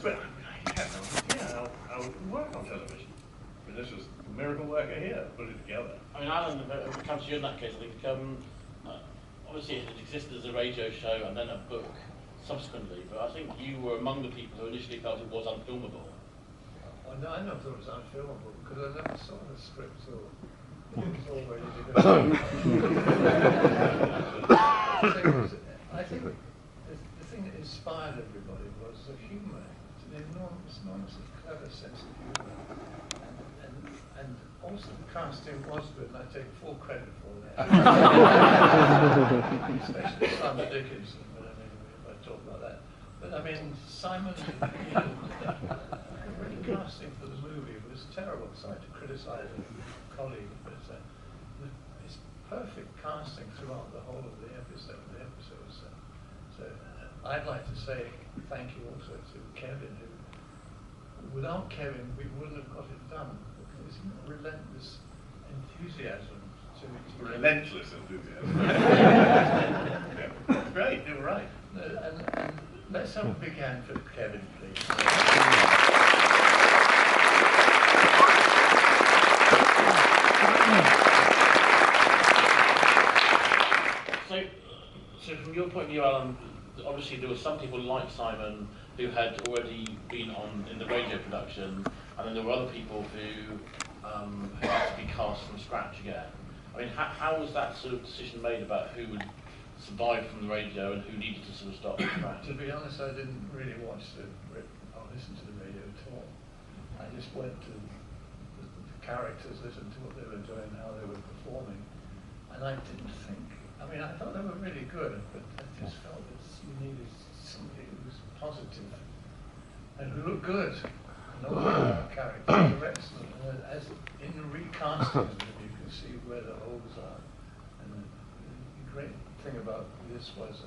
but I had no idea how it would work on television. I mean, this was a miracle worker here, put it together. I mean, Alan, if it comes to you in that case, I think obviously it existed as a radio show and then a book subsequently, but I think you were among the people who initially felt it was unfilmable. Oh, no, I never thought it was unfilmable because I never saw the script or it was all ready to go. I think the thing that inspired everybody was the humour. It's an enormously clever sense of humour. And also the casting was good, and I take full credit for that. Especially Simon Dickinson, but I mean, if I talk about that. But I mean, Simon, really casting for the movie was terrible. Sorry to criticise a colleague, but it's perfect casting throughout the whole of the episode. So I'd like to say thank you also to Kevin, who, without Kevin, we wouldn't have got it done. His relentless enthusiasm to Relentless enthusiasm. Yeah. Great, you were right. And let's have a big hand for Kevin, please. So from your point of view, Alan, obviously there were some people like Simon who had already been on in the radio production, and then there were other people who had to be cast from scratch again. I mean, how was that sort of decision made about who would survive from the radio and who needed to sort of start from scratch? To be honest, I didn't really watch or listen to the radio at all. I just went to the characters, listened to what they were doing, how they were performing, and I didn't think. I mean, I thought they were really good, but I just felt that you needed somebody who was positive and who looked good. And all the characters are excellent. And as in recasting them, you can see where the holes are. And the great thing about this was a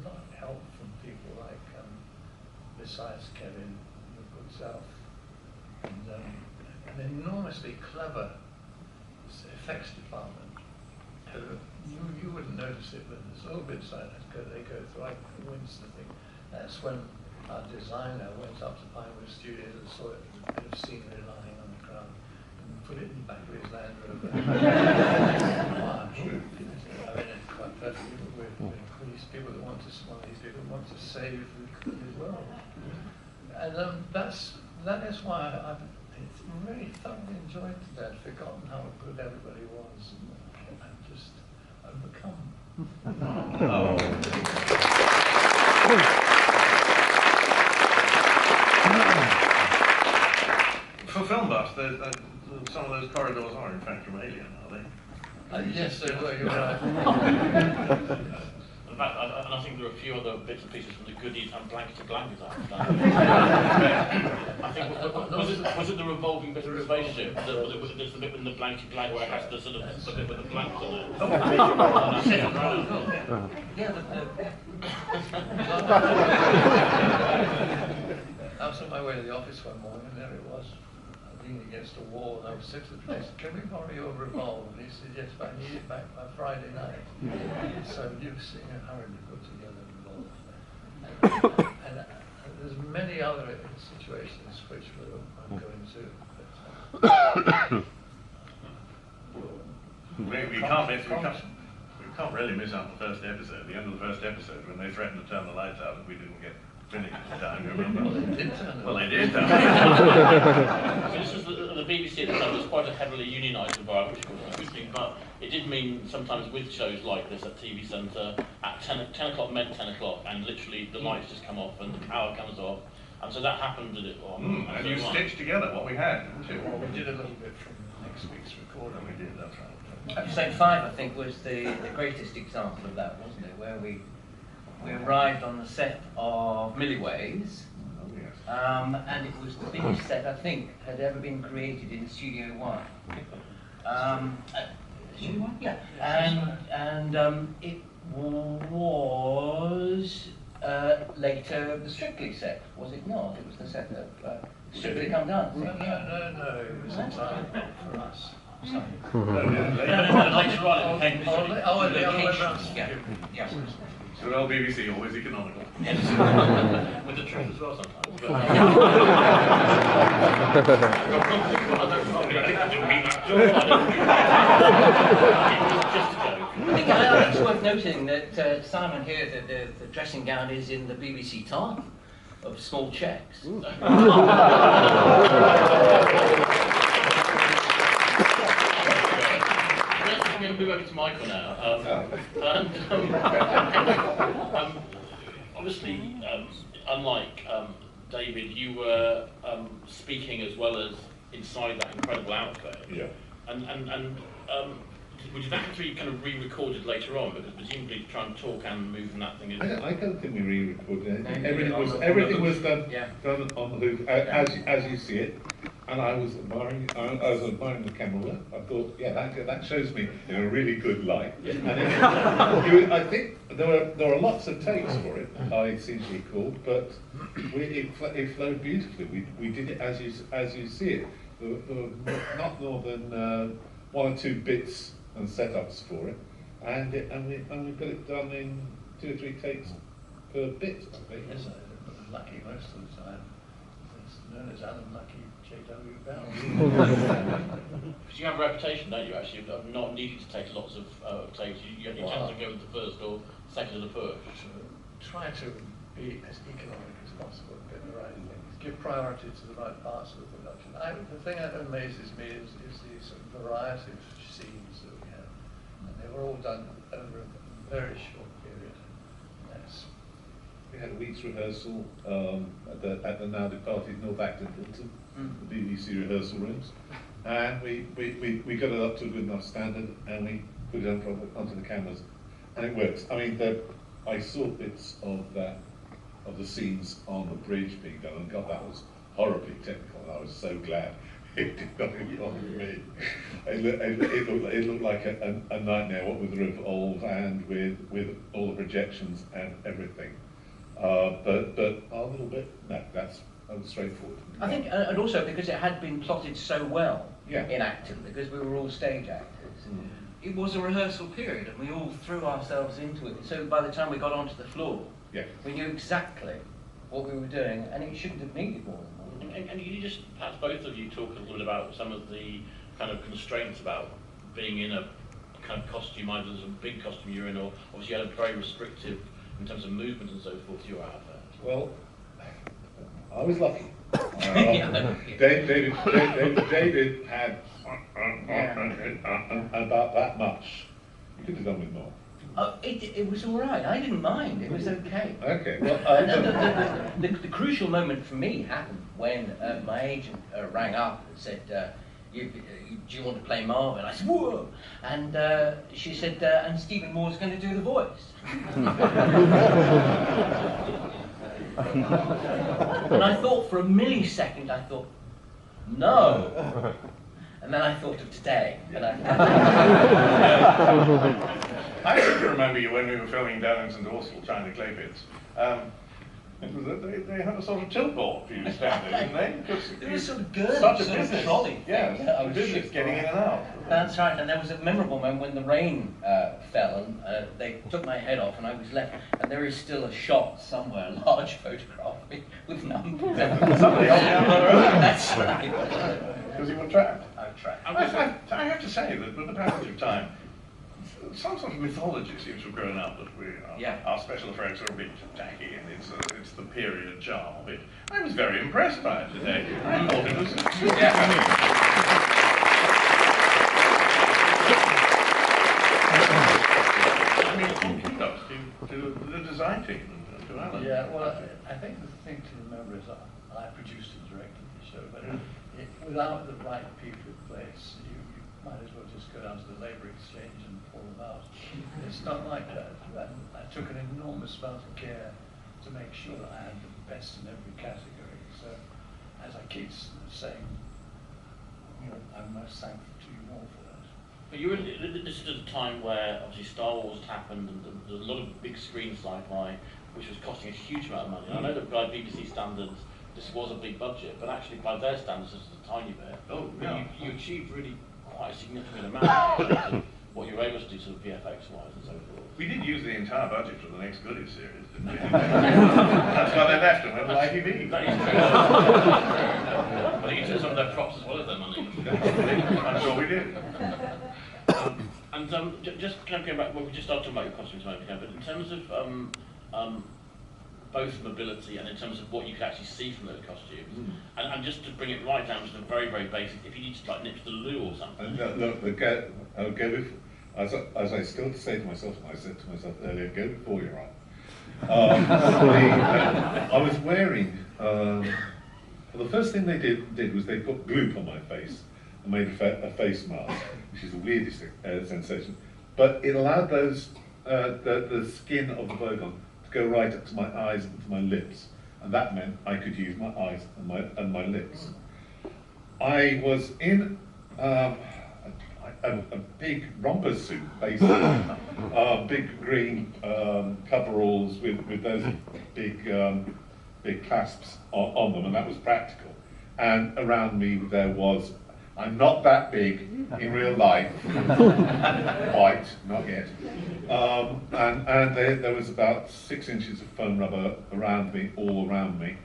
lot of help from people like, besides Kevin, the good self, and an enormously clever effects department. You wouldn't notice it, but there's little bits like that they go through. I wince the thing. That's when our designer went up to Pinewood Studios and saw it, a bit of scenery lying on the ground, and put it in the back of his Land Rover. I mean, it's quite perfect. We're these people that want to smile, these people that want to save the world. And that is why I've really thoroughly enjoyed today. I'd forgotten how good everybody was. I've just overcome. For film buffs, some of those corridors are in fact from Alien, are they? Yes, they were, you're right. In fact, and I think there are a few other bits and pieces from the goodies and blankety blankets I think, was it the revolving bit of the spaceship? There's the bit with the blankety blank where it has the sort of the bit with the blanks on it. I was on my way to the office one morning, and there it was. Leaning against a wall, and I was sitting at the place, can we borrow your revolver? And he said, yes, but I need it back by Friday night. So you see how hurriedly put together a revolver. And there's many other situations which we won't go into. We can't really miss out the first episode, the end of the first episode, when they threatened to turn the lights out and we didn't get finished in time, remember? Well, they did turn Well, they did turn it. So this was the BBC at the time. It was quite a heavily unionised environment, which was a good thing, but it did mean sometimes with shows like this at TV Centre, at 10 o'clock meant 10 o'clock, and literally the lights just come off and the power comes off. And so that happened, did it? And you stitched together what we had, didn't you? Well, we did a little bit from next week's recording. We did, that's right. Episode 5, I think, was the greatest example of that, wasn't it? Where we arrived on the set of Milliways, and it was the biggest set I think had ever been created in Studio One. Studio One, yeah, and it was later the Strictly set, was it not? It was the set of Strictly Come Dance. No, it was a time for us. Later on, it became the other way around. Yeah. Good old BBC, always economical. Yes. With the truth as well sometimes. But, I think it's worth noting that Simon here, the dressing gown is in the BBC time of small checks. Let's move over to Micheal now. Obviously, unlike David, you were speaking as well as inside that incredible outfit. Yeah. And would that have to be kind of re-recorded later on, because presumably to try and talk and move and that thing is... I don't think we re-recorded No, anything. Everything was done on the hoof as you see it. And I was admiring the camera work. I thought, yeah, that shows me in a really good light. And I think there were lots of takes for it, I seem to recall, but it flowed beautifully. We did it as you see it. There were not more than 1 or 2 bits and setups for it, and we got it done in 2 or 3 takes per bit, I think. Yes, lucky most of the time. It's known as Alan Lucky J.W. Bell. Because you have a reputation, don't you, actually, of not needing to take lots of takes. You have your chance to go with the first or second of the push. Try to be as economic as possible, get the right things, give priority to the right parts of the production. The thing that amazes me is the sort of variety of scenes that we have. And they were all done over a very short period. Yes. We had a week's rehearsal at the now departed North Acton Hilton, the BBC rehearsal rooms, and we got it up to a good enough standard, and we put it onto the cameras, and it works. I mean, I saw bits of the scenes on the bridge being done, and God, that was horribly technical, and I was so glad it did not involve me. It looked like a nightmare, what with the revolve and with all the projections and everything. But a little bit, no, that was straightforward. I think, and also because it had been plotted so well Yeah. in Acton, because we were all stage actors. It was a rehearsal period, and we all threw ourselves into it. So by the time we got onto the floor, Yeah. we knew exactly what we were doing, and it shouldn't have needed more than that. And can you just, perhaps both of you, talk a little bit about some of the kind of constraints about being in a kind of costume, either there's a big costume you're in, or obviously you had a very restrictive, in terms of movement and so forth, your outfit? Well, I was lucky. Yeah. David had about that much. You could have done with more. It was all right. I didn't mind. It was okay. Okay. Well, And the crucial moment for me happened when my agent rang up and said, do you want to play Marvin? I said, whoa! And she said, and Stephen Moore's going to do the voice. And I thought for a millisecond, I thought, no. And then I thought of today. And I seem to remember you when we were filming down in St Austell, China Clay Pits. They had a sort of tilt board for you to stand in, didn't they? It was sort of good. Such a sort of business. trolley. Yes, Yeah, I a was business shipped getting in and out. That's right, and there was a memorable moment when the rain fell and they took my head off and I was left, and there is still a shot somewhere, a large photograph with numbers. Somebody else down the road. That's right. Because you were trapped. I'm trapped. I have to say that with the passage of time, some sort of mythology seems to have grown up that our special effects are a bit tacky, and it's the period charm of it. I was very impressed by it today. I thought it was I mean, kudos to the design team and to Alan. Yeah, well, I think the thing to remember is that I produced and directed the show, but without the right people in place, you might as well just go down to the labour exchange and pull them out. It's not like that. I took an enormous amount of care to make sure that I had the best in every category. So, as I keep saying, I'm most thankful to you all for that. But this is at a time where obviously Star Wars had happened, and there's a lot of big screen sci-fi, which was costing a huge amount of money. And I know that by BBC standards, this was a big budget, but actually by their standards, this is a tiny bit. Oh, but yeah. you achieved really quite a significant amount in terms of what you're able to do sort of VFX-wise and so forth. We did use the entire budget for the next Goodies series, didn't we? That's why they left and went with ITV. That is true. But you took some of their props as well as their money. I'm sure we did. Just kind of going back, well, we just started talking about your costumes a moment ago, but in terms of both mobility and in terms of what you could actually see from those costumes, and just to bring it right down to the very, very basic, if you need to like nip to the loo or something. I'll go with, as I still say to myself, and I said to myself earlier, go before you're on. I was wearing, well, the first thing they did was they put glue on my face and made a face mask, which is the weirdest sensation. But it allowed those, the skin of the Vogon to go right up to my eyes and to my lips. And that meant I could use my eyes and my lips. I was in a big romper suit, basically, big green coveralls with those big clasps on them, and that was practical. And around me there was, I'm not that big in real life, quite, not yet. And there was about 6 inches of foam rubber around me, all around me.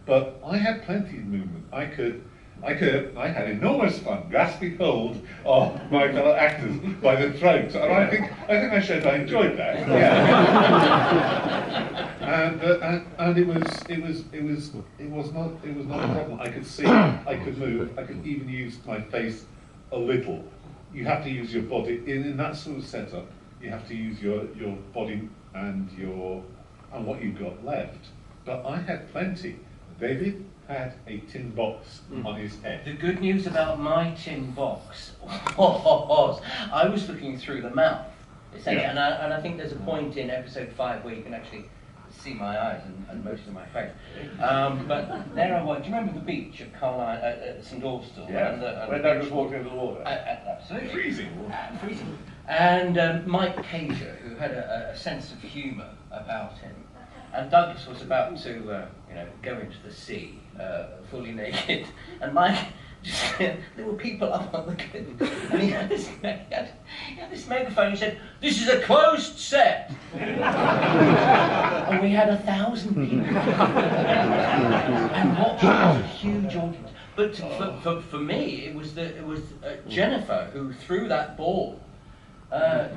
But I had plenty of movement. I had enormous fun grasping hold of my fellow actors by the throat, and I think I showed I enjoyed that. Yeah. and it was not a problem. I could see, I could move, I could even use my face a little. You have to use your body in that sort of setup. You have to use your body and what you've got left. But I had plenty. David had a tin box on his head. The good news about my tin box was I was looking through the mouth, essentially, and I think there's a point in episode 5 where you can actually see my eyes and most of my face. But there I was. Do you remember the beach at Carlisle, at St Austell? Yeah, when Douglas walked into the water. Absolutely. Freezing. Freezing. And Mike Cager, who had a sense of humour about him, and Douglas was about to, go into the sea, fully naked, and Mike just there were people up on the cliff, and he had this megaphone. He said, "This is a closed set," and we had 1,000 people, and watching was a huge audience. But for me, it was Jennifer who threw that ball.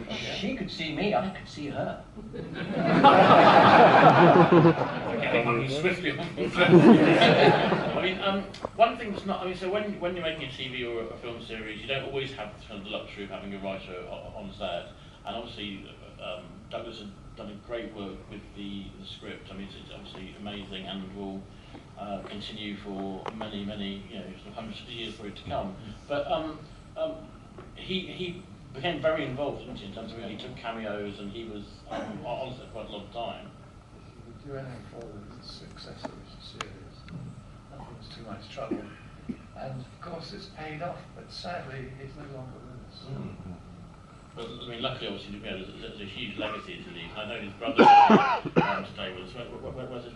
She could see me, I could see her. Swiftly. I mean, one thing that's not. I mean, so when you're making a TV or a film series, you don't always have kind of the luxury of having a writer on set. And obviously, Douglas has done a great work with the script. I mean, it's obviously amazing and will continue for many, sort of hundreds of years for it to come. But he became very involved, didn't he, in terms of he took cameos and he was on set quite a lot of time. If we do anything for the success of the series, nothing was too much trouble. And of course it's paid off, but sadly he's no longer with us. But I mean, luckily, obviously, there's a huge legacy to leave. I know his brother today was. Where's his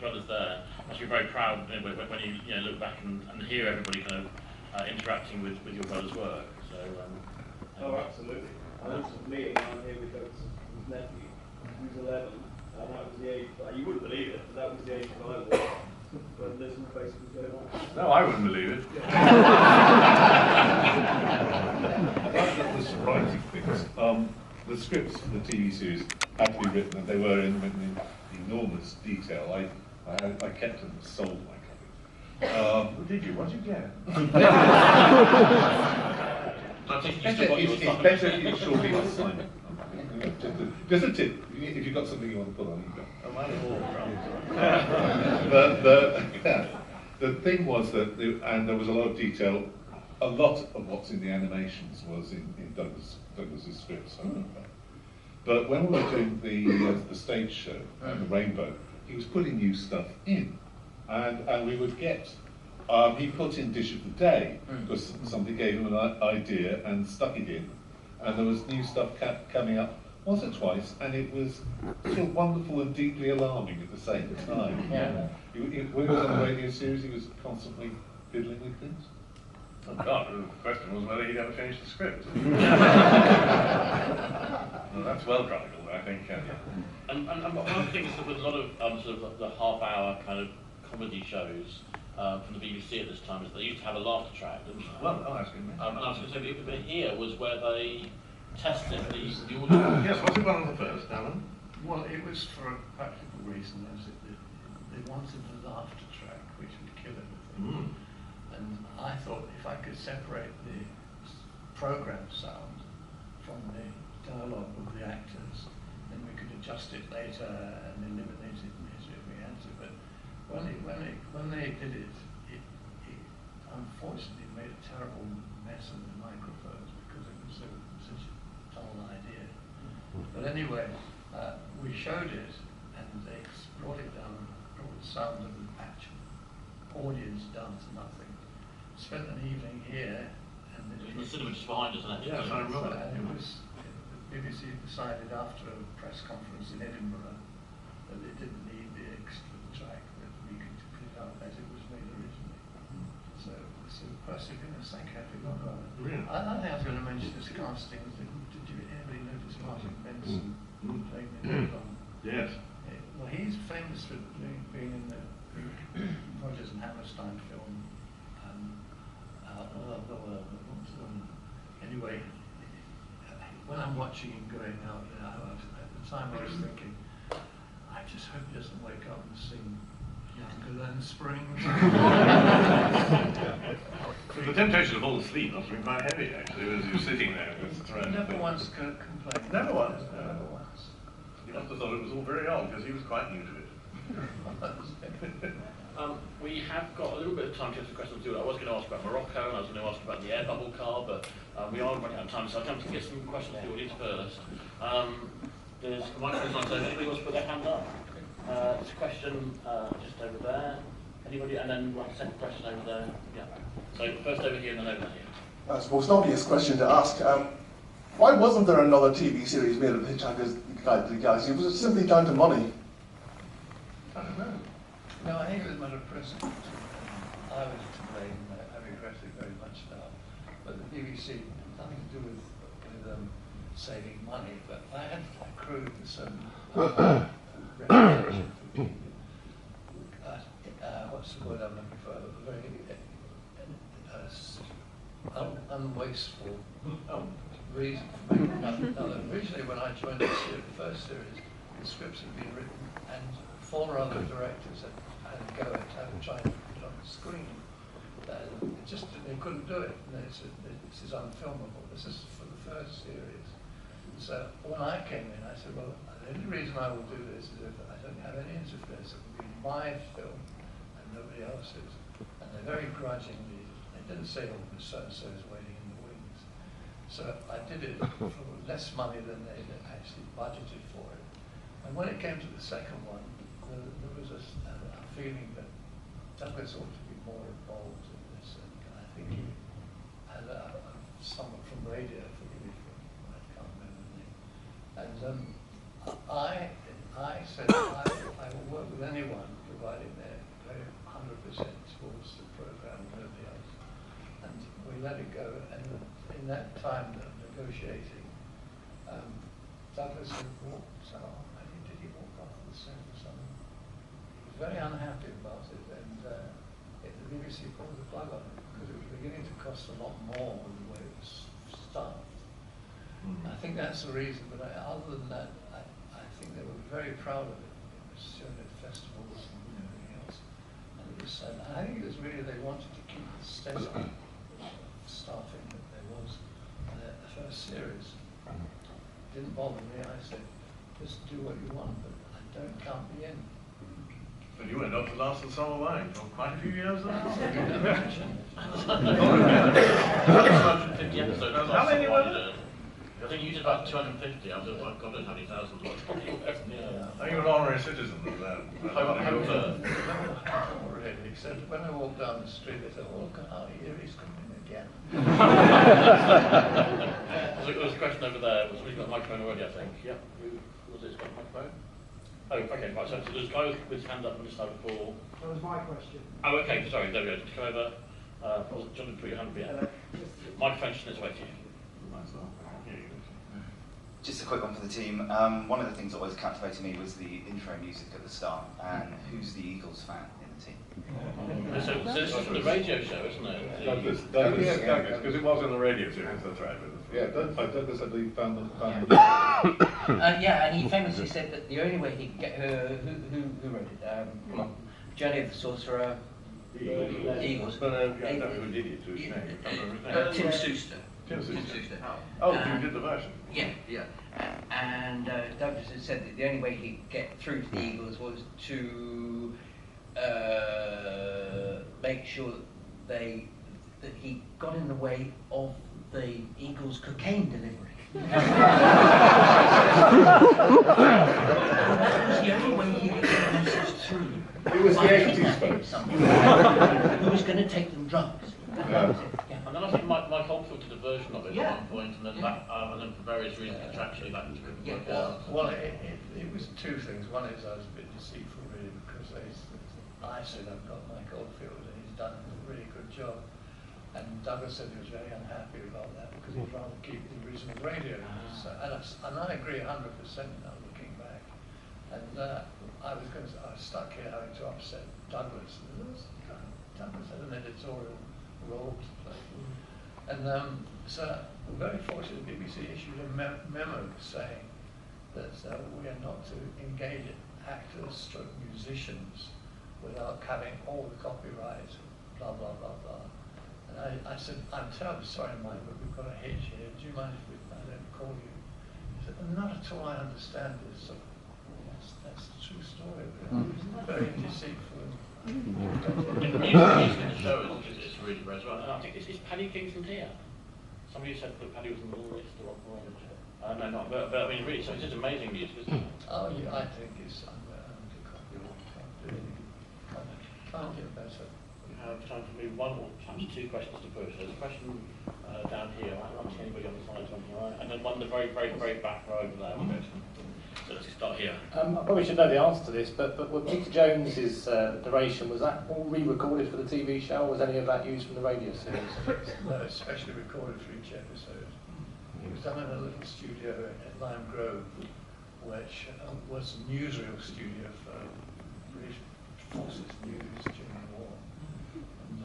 brother's there? Must be very proud when you look back and hear everybody kind of interacting with your brother's work. So. Oh, absolutely. And this was me, and I'm here with his nephew, who's 11, and that was the age, you wouldn't believe it, but that was the age that I was when this whole face was going on. No, I wouldn't believe it. About the surprising things, the scripts for the TV series had to be written, and they were in enormous detail. I kept them and sold my copy. Did you? What did you get? It's better if you shortly must sign it. Just a tip. If you've got something you want to put on, you've got. The thing was that, and there was a lot of detail. A lot of what's in the animations was in Douglas's scripts. But when we were doing the stage show and the Rainbow, he was putting new stuff in, and we would get. He put in Dish of the Day because somebody gave him an idea and stuck it in, and there was new stuff coming up once or twice, and it was sort of wonderful and deeply alarming at the same time. Yeah. When he was on the radio series, he was constantly fiddling with things. Oh God, the question was whether he'd ever finish the script. Well, that's well chronicled, I think. And one of the things that with a lot of sort of the half-hour kind of comedy shows from the BBC at this time is they used to have a laughter track, didn't they? Well, oh, that's good. And I was going to say, but here was where they tested the audience. Yes, was it one of the first, Alan? Well, it was for a practical reason. They wanted the laughter track, which would kill everything. And I thought if I could separate the program sound from the dialogue of the actors, then we could adjust it later and eliminate it if we had to. But when they did it, it unfortunately made a terrible mess of the microphones because it was such a dull idea. But anyway, we showed it, and they brought it down, brought the sound of the actual audience down to nothing. Spent an evening here, and the cinema just behind us, isn't it? Yes, I remember. And it was, the BBC decided after a press conference in Edinburgh that they didn't need the extra track, that we could put it out as it was made originally. So perseverance, thank you, I forgot about it. Really? I think I was going to mention this casting. Did you ever notice Martin Benson playing the film? Yes. Well, he's famous for being in the Rodgers and Hammerstein film. Anyway, when I'm watching him going out, at the time I was thinking, I just hope he doesn't wake up and sing Younger Than Spring. The temptation to fall asleep must have been quite heavy, actually, as you were sitting there with the throne. Never once complained. Never once? Never once. You must have thought it was all very odd, because he was quite new to it. We have got a little bit of time to answer questions too. I was going to ask about Morocco, and I was going to ask about the air bubble car, but we are running out of time, so I'll attempt to get some questions to the audience first. There's a microphone on, so if anybody wants to put their hand up. There's a question just over there. Anybody? And then we'll have a second question over there. Yeah. So first over here and then over there. That's the most obvious question to ask. Why wasn't there another TV series made of Hitchhiker's Guide to the Galaxy? Was it simply down to money? I don't know. No, I think it was a matter of principle. I was to blame. I regret it very much now. But the BBC had nothing to do with saving money. But I had accrued some reputation for being, what's the word I'm looking for? Very unwasteful reason for making another. Originally, when I joined the first series, the scripts had been written, and 4 other directors had a go at trying to put it on the screen. They couldn't do it. And this is unfilmable. This is for the first series. So when I came in, I said, well, the only reason I will do this is if I don't have any interference. It will be my film and nobody else's. And they very grudgingly, they didn't say, oh, so-and-so is waiting in the wings. So I did it for less money than they actually budgeted for it. And when it came to the second one, there was a feeling that Douglas ought to be more involved in this. And I think he had someone from radio, forgive me for, I can't remember the name. And I said I will work with anyone providing they're very 100% towards the program and nobody else. And we let it go. And in that time of negotiating, Douglas had walked out. Did he walk off the set or something? He was very unhappy about it, and the BBC pulled the plug on it because it was beginning to cost a lot more than the way it was staffed. I think that's the reason, but other than that, I think they were very proud of it. It was shown at festivals and everything else. And it was, I think it was really they wanted to keep the steady staffing that there was in the first series. It didn't bother me. I said, just do what you want, but I don't count me in. But you went up to Last and Summer Wine for quite a few years now. 250 episodes. How many were there? I think you did about 250. I was like, God knows how many thousands. Are you an honorary citizen of that? Not really, except when I walk down the street, they say, oh, look, here he's coming again. There was a question over there. We've got a microphone already, I think. Yeah. Was it got a microphone? Oh, okay, right. So there's a guy with his hand up on this side of the floor. That was my question. Oh, okay. Sorry. There we go. Just come over. John, put your hand up here. Microphone just its way to you. Just a quick one for the team. One of the things that always captivated me was the intro music at the start. And who's the Eagles fan in the team? So this is from the radio show, isn't it? Douglas, because it was in the radio series, that's right. yeah, Douglas, I believe, found the Yeah, and he famously said that the only way he could get who wrote it? Come on, Journey of the Sorcerer, Eagles. But I don't know who did it, whose name? Tim Souster. Tim Souster. Oh, who did the version? Yeah. And Douglas had said that the only way he could get through to the Eagles was to make sure that he got in the way of the Eagles' cocaine delivery. That was the only way he could get the message through. It was the 80s, folks. Who was going to take them drugs? Yeah. And then I think Mike Oldfield did a version of it at one point, and then that, and then for various reasons, contractually, that just couldn't work out. Well, it was two things. One is I was a bit deceitful, really, because I said I've got Mike Oldfield and he's done a really good job. And Douglas said he was very unhappy about that because he'd rather keep the original radio. So, and I agree 100% now, looking back. And I was stuck here having to upset Douglas. Douglas had an editorial role to play. And so I'm very fortunate the BBC issued a memo saying that we are not to engage actors stroke musicians without having all the copyright, blah, blah, blah, blah. And I said, I'm terribly sorry, Mike, but we've got a hitch here. Do you mind if I don't call you? He said, not at all, I understand this. So that's the true story. It's very deceitful. The music in the show is really great as well. And I think is Paddy Kingston here? Somebody said that Paddy was in the list or what? No, not. But I mean, really, so it's just amazing music, isn't it? Oh, yeah, I think it's somewhere under copyright. Can't get better. We have time to move one or perhaps two questions to push. There's a question down here. I don't see anybody on the side, right? And then one in the very, very, very back row over there. So let's start here. I probably should know the answer to this, but with Peter Jones's narration, was that all re-recorded for the TV show, or was any of that used from the radio series? No, especially recorded for each episode. It was done in a little studio at Lime Grove, which was a newsreel studio for British Forces News during the war. And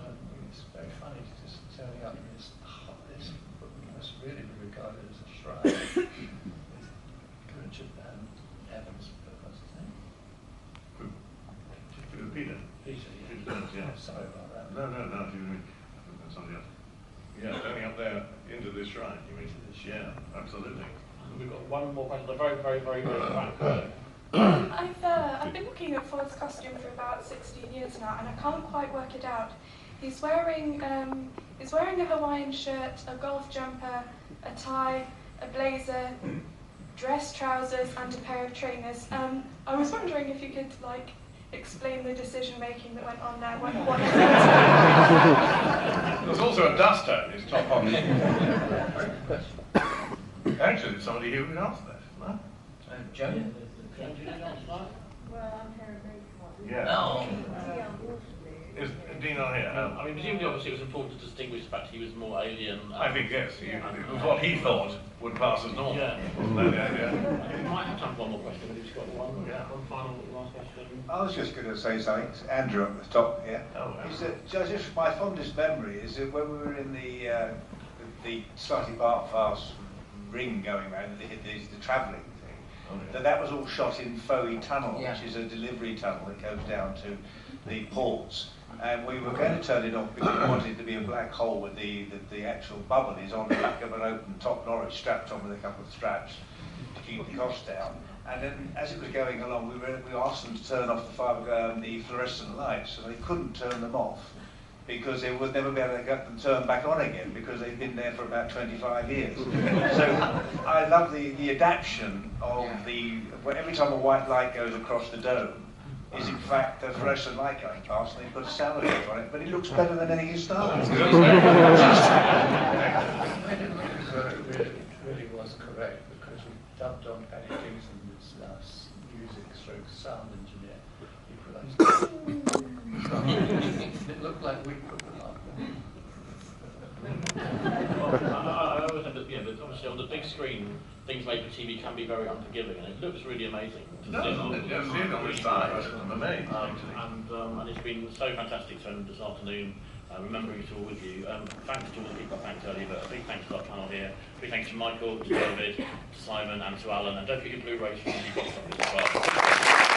it's very funny just turning up in this must really be regarded as a shrine. Richard and Evans, what's his name? Peter. Peter, yeah. Oh, sorry about that. No, that's somebody else. Yeah, turning up there into this shrine, you mean? Yeah, absolutely. We've got one more question, the very, very, very, very back row. I've been looking at Ford's costume for about 16 years now, and I can't quite work it out. He's wearing a Hawaiian shirt, a golf jumper, a tie, a blazer, dress trousers, and a pair of trainers. I was wondering if you could explain the decision making that went on there. What There's also a duster in his top pocket. Actually, there's somebody here who can answer that, no? Joan? Well, I'm here at Yeah. Oh. Is Dean on here? I mean, presumably, obviously, it was important to distinguish the fact he was more alien. I think yes. It was what he thought would pass as normal. Yeah. Wasn't that the idea? We might have time for one more question, but we've just got one final last question. I was just going to say something. It's Andrew at the top here. Oh, Is that just my fondest memory is that when we were in the slightly part fast ring going around, the travelling thing, that was all shot in Fowey Tunnel, which is a delivery tunnel that goes down to the ports. And we were going to turn it off because we wanted it to be a black hole with the actual bubble is on the back of an open top lorry strapped on with a couple of straps to keep the cost down. And then as it was going along, we asked them to turn off the fluorescent lights, and they couldn't turn them off because they would never be able to get them turned back on again because they've been there for about 25 years. So I love the adaptation of every time a white light goes across the dome, is in fact the fluorescent light going past, and they put a sound effect on it, but it looks better than anything Star Wars. It really was correct because we dubbed on Paddy Kingston's music stroke sound engineer. He put us. It looked like we put them up. on the big screen, things made for TV can be very unforgiving, and it looks really amazing. On this side, I'm amazed, and it's been so fantastic to end this afternoon, remembering it all with you. Thanks to all the people I thanked earlier, but a big thanks to our panel here. Big thanks to Michael, to David, to Simon, and to Alan. And don't forget your Blu-rays from the box office as well.